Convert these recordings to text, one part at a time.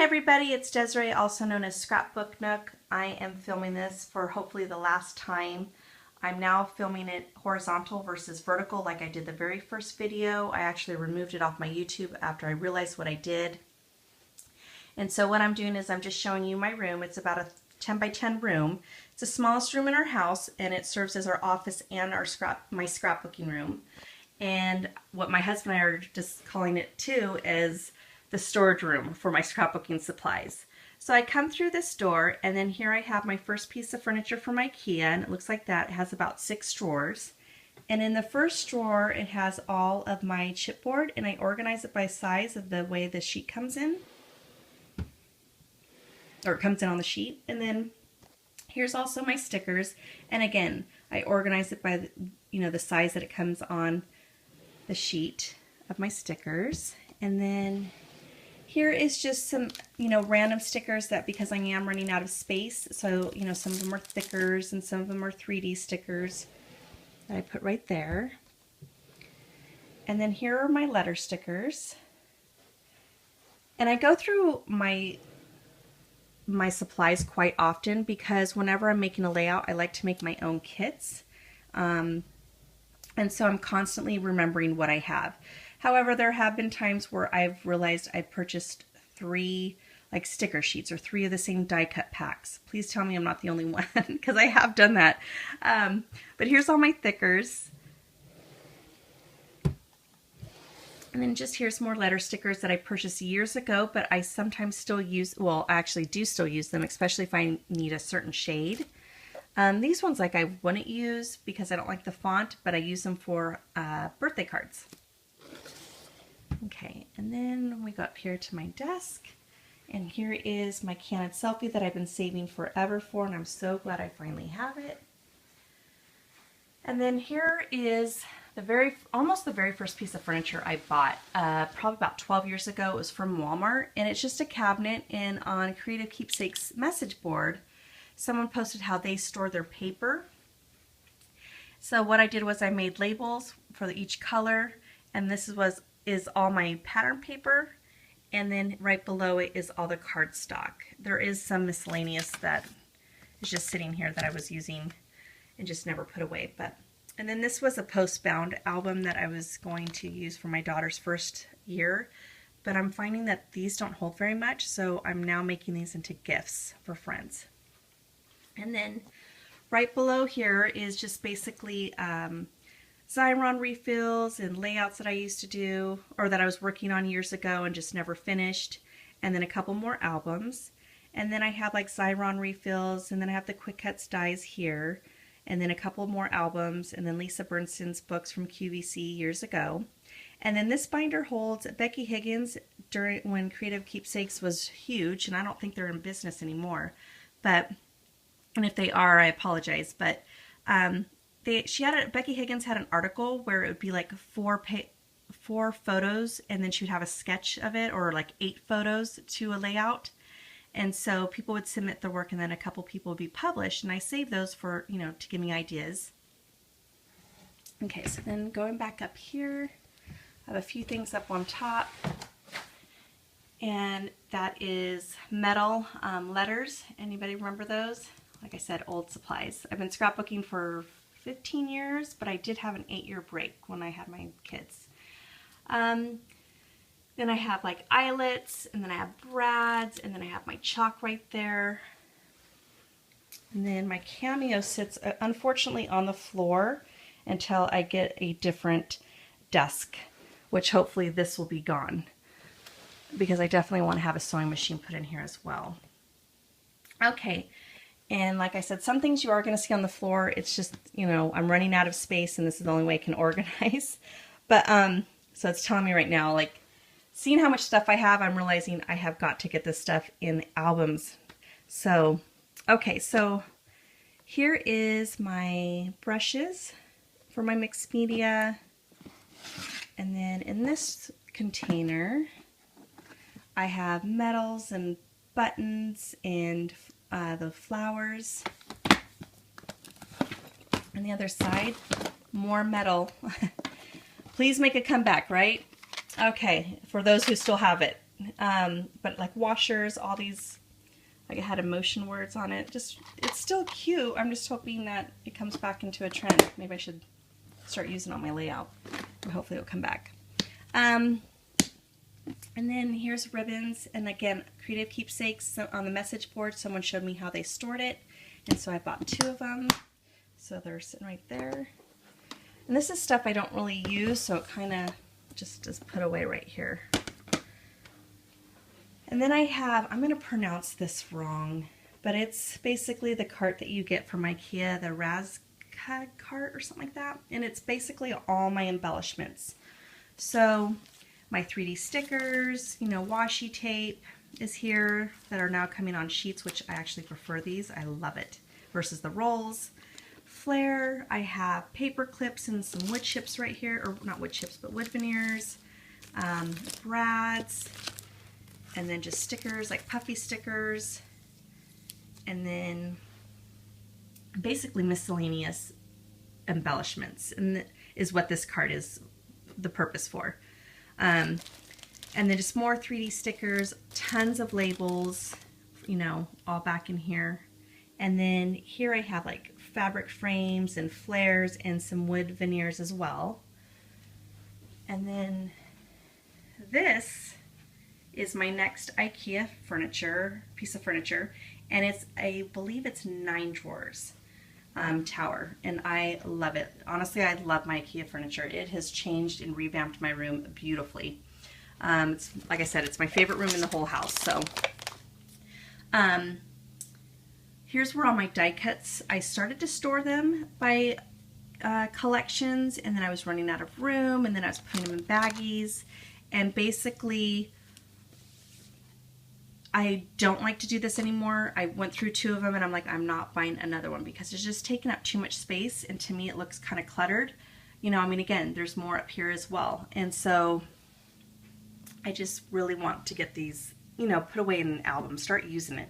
everybody, it's Desiree, also known as Scrapbook Nook. I am filming this for hopefully the last time. I'm now filming it horizontal versus vertical like I did the very first video. I actually removed it off my YouTube after I realized what I did. And so what I'm doing is I'm just showing you my room. It's about a 10 by 10 room. It's the smallest room in our house, and it serves as our office and our my scrapbooking room. And what my husband and I are just calling it too is the storage room for my scrapbooking supplies. So I come through this door, and then here I have my first piece of furniture from IKEA, and it looks like that. It has about 6 drawers. And in the first drawer, it has all of my chipboard, and I organize it by size of the way the sheet comes in. Or it comes in on the sheet. And then here's also my stickers. And again, I organize it by the size that it comes on the sheet of my stickers. And then here is just some, random stickers that, because I am running out of space, so, some of them are thickers and some of them are 3D stickers that I put right there. And then here are my letter stickers. And I go through my supplies quite often because whenever I'm making a layout, I like to make my own kits. And so I'm constantly remembering what I have. However, there have been times where I've realized I've purchased 3 sticker sheets or 3 of the same die cut packs. Please tell me I'm not the only one because I have done that. But here's all my thickers. And then just here's more letter stickers that I purchased years ago, but I sometimes still use, well, I actually do still use them, especially if I need a certain shade. These ones I wouldn't use because I don't like the font, but I use them for birthday cards. Okay, and then we go up here to my desk, and here is my Canon selfie that I've been saving forever for, and I'm so glad I finally have it. And then here is almost the very first piece of furniture I bought, probably about 12 years ago. It was from Walmart, and it's just a cabinet, and on Creative Keepsakes message board, someone posted how they store their paper. So what I did was I made labels for each color, and this is all my pattern paper, and then right below it is all the cardstock. There is some miscellaneous that is just sitting here that I was using and just never put away. And then this was a post-bound album that I was going to use for my daughter's first year, but I'm finding that these don't hold very much, so I'm now making these into gifts for friends. And then right below here is just basically Xyron refills and layouts that I used to do, or that I was working on years ago and just never finished, and then a couple more albums. And then I have Xyron refills, and then I have the Quick Cuts dies here, and then a couple more albums, and then Lisa Bernstein's books from QVC years ago. And then this binder holds Becky Higgins when Creative Keepsakes was huge, and I don't think they're in business anymore. And if they are, I apologize. But Becky Higgins had an article where it would be 4 photos, and then she would have a sketch of it, or 8 photos to a layout. And so people would submit their work, and then a couple people would be published, and I save those for, to give me ideas. Okay, so then going back up here, I have a few things up on top, and that is metal letters. Anybody remember those? Like I said, old supplies. I've been scrapbooking for 15 years, but I did have an 8-year break when I had my kids. Then I have eyelets, and then I have brads, and then I have my chalk right there. And then my Cameo sits, unfortunately, on the floor until I get a different desk, which hopefully this will be gone, because I definitely want to have a sewing machine put in here as well. Okay, and like I said, some things you are going to see on the floor. It's just, I'm running out of space, and this is the only way I can organize. But, so it's telling me right now, seeing how much stuff I have, I'm realizing I have got to get this stuff in albums. So, okay, so here is my brushes for my mixed media. And then in this container, I have medals and buttons and the flowers. On the other side, more metal. Please make a comeback, right? Okay, for those who still have it. But like washers, all these, like it had emotion words on it. Just, it's still cute. I'm just hoping that it comes back into a trend. Maybe I should start using it on my layout. Hopefully it'll come back. And then here's ribbons. And again, creative keepsakes on the message board. Someone showed me how they stored it. And so I bought 2 of them. So they're sitting right there. And this is stuff I don't really use, so it kind of just is put away right here. And then I have, I'm going to pronounce this wrong, but it's basically the cart that you get from IKEA, the Razkad cart or something like that. And it's basically all my embellishments. So my 3D stickers, you know, washi tape is here that are now coming on sheets, which I actually prefer these. I love it versus the rolls. Flair, I have paper clips and some wood chips right here, or not wood chips, but wood veneers, brads, and then just stickers, like puffy stickers, and then basically miscellaneous embellishments, and is what this card is the purpose for. And then just more 3D stickers, tons of labels, you know, all back in here. And then here I have like fabric frames and flares and some wood veneers as well. And then this is my next IKEA piece of furniture, and it's, I believe it's 9 drawers tower, and I love it. Honestly, I love my IKEA furniture. It has changed and revamped my room beautifully. It's, like I said, it's my favorite room in the whole house. So here's where all my die cuts, I started to store them by collections, and then I was running out of room, and then I was putting them in baggies, and basically I don't like to do this anymore. I went through 2 of them and I'm like, I'm not buying another one because it's just taking up too much space, and to me it looks kind of cluttered. You know, I mean, again, there's more up here as well. And so I just really want to get these, you know, put away in an album, start using it.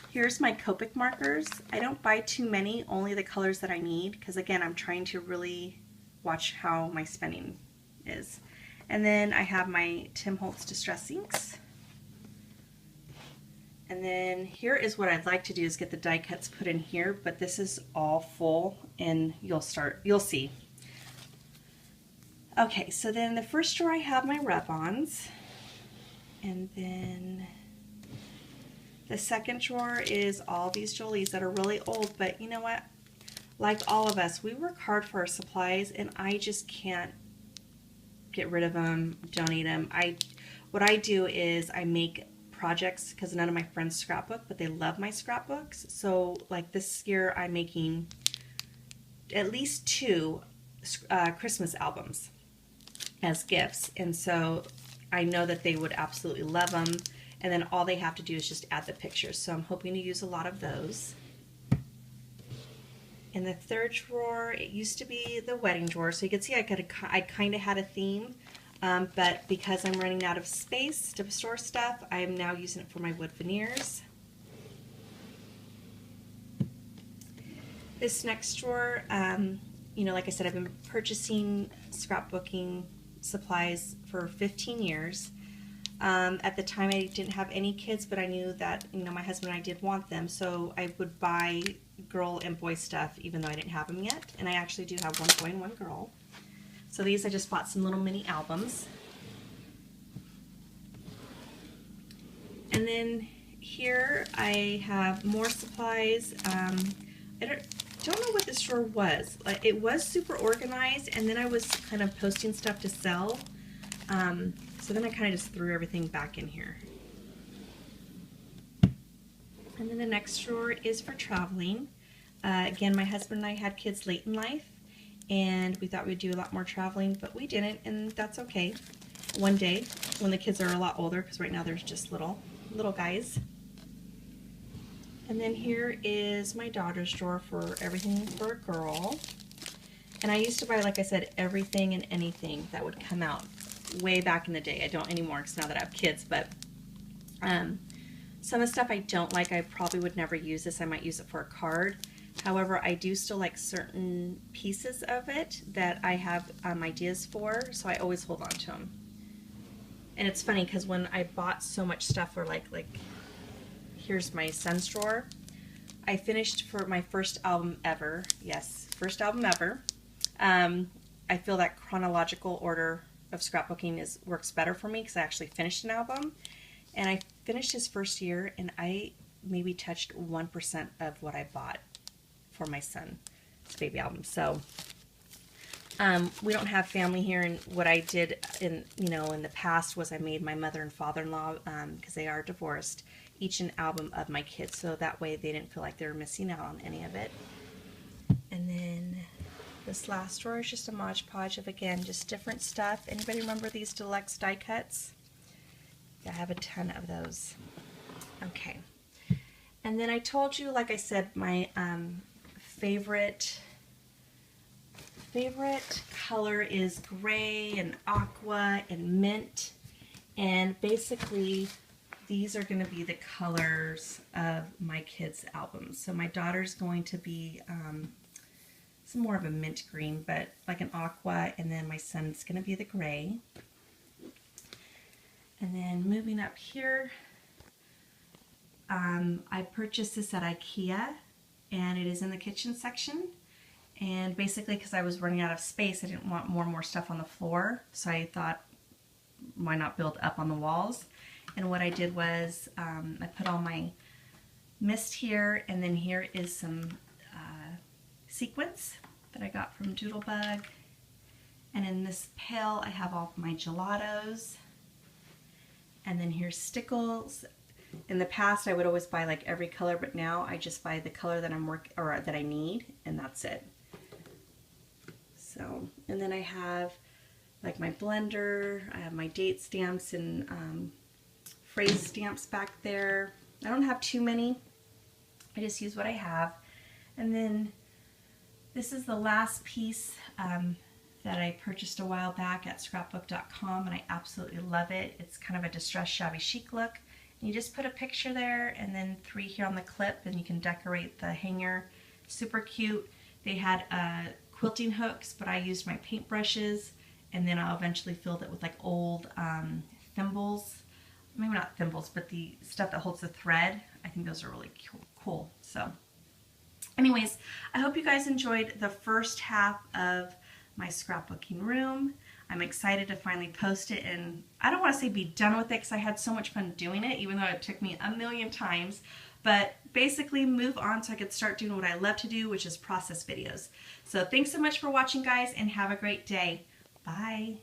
Here's my Copic markers. I don't buy too many, only the colors that I need, because again, I'm trying to really watch how my spending is. And then I have my Tim Holtz Distress Inks. And then here is what I'd like to do, is get the die cuts put in here, but this is all full, and you'll see. Okay, so then the first drawer I have my rub-ons, and then the second drawer is all these Jolies that are really old, but you know what? Like all of us, we work hard for our supplies, and I just can't get rid of them, donate them. What I do is I make projects, because none of my friends scrapbook, but they love my scrapbooks. So like this year I'm making at least 2 Christmas albums as gifts, and so I know that they would absolutely love them, and then all they have to do is just add the pictures. So I'm hoping to use a lot of those. In the third drawer, it used to be the wedding drawer, so you can see I kind of had a theme, but because I'm running out of space to store stuff, I am now using it for my wood veneers. This next drawer, you know, like I said, I've been purchasing scrapbooking supplies for 15 years. At the time I didn't have any kids, but I knew that, you know, my husband and I did want them, so I would buy girl and boy stuff even though I didn't have them yet. And I actually do have 1 boy and 1 girl. So these, I just bought some little mini albums. And then here I have more supplies. I don't know what this drawer was. Like, it was super organized, and then I was kind of posting stuff to sell. So then I kind of just threw everything back in here. And then the next drawer is for traveling. Again, my husband and I had kids late in life, and we thought we'd do a lot more traveling, but we didn't, and that's okay. One day, when the kids are a lot older, because right now they're just little guys. And then here is my daughter's drawer for everything for a girl. And I used to buy, like I said, everything and anything that would come out way back in the day. I don't anymore because now that I have kids, but some of the stuff I don't like, I probably would never use this. I might use it for a card. However, I do still like certain pieces of it that I have ideas for, so I always hold on to them. And it's funny because when I bought so much stuff for like here's my Son's drawer. I finished for my first album ever. Yes, first album ever. I feel that chronological order of scrapbooking works better for me because I actually finished an album. And I finished his first year and I maybe touched 1% of what I bought for my son's baby album. So we don't have family here, and what I did in the past was I made my mother and father-in-law, because they are divorced, each an album of my kids, so that way they didn't feel like they were missing out on any of it. And then this last drawer is just a Mod Podge of, again, just different stuff. Anybody remember these deluxe die cuts? Yeah, I have a ton of those. Okay. And then I told you, like I said, my favorite color is gray and aqua and mint, and basically these are going to be the colors of my kids' albums. So my daughter's going to be some more of a mint green, but like an aqua, and then my son's going to be the gray. And then moving up here, I purchased this at IKEA, and it is in the kitchen section. And basically, because I was running out of space, I didn't want more and more stuff on the floor, so I thought, why not build up on the walls? And what I did was I put all my mist here, and then here is some sequins that I got from Doodlebug. And in this pail, I have all my gelatos. And then here's stickles. In the past, I would always buy like every color, but now I just buy the color that that I need, and that's it. So, and then I have like my blender, I have my date stamps and phrase stamps back there. I don't have too many, I just use what I have. And then this is the last piece that I purchased a while back at scrapbook.com, and I absolutely love it. It's kind of a distressed shabby chic look. And you just put a picture there and then 3 here on the clip, and you can decorate the hanger. Super cute. They had quilting hooks, but I used my paintbrushes, and then I'll eventually fill it with like old thimbles. Maybe not thimbles, but the stuff that holds the thread. I think those are really cool. So anyways, I hope you guys enjoyed the first half of my scrapbooking room. I'm excited to finally post it, and I don't want to say be done with it because I had so much fun doing it, even though it took me a million times. But basically move on so I could start doing what I love to do, which is process videos. So thanks so much for watching, guys, and have a great day. Bye.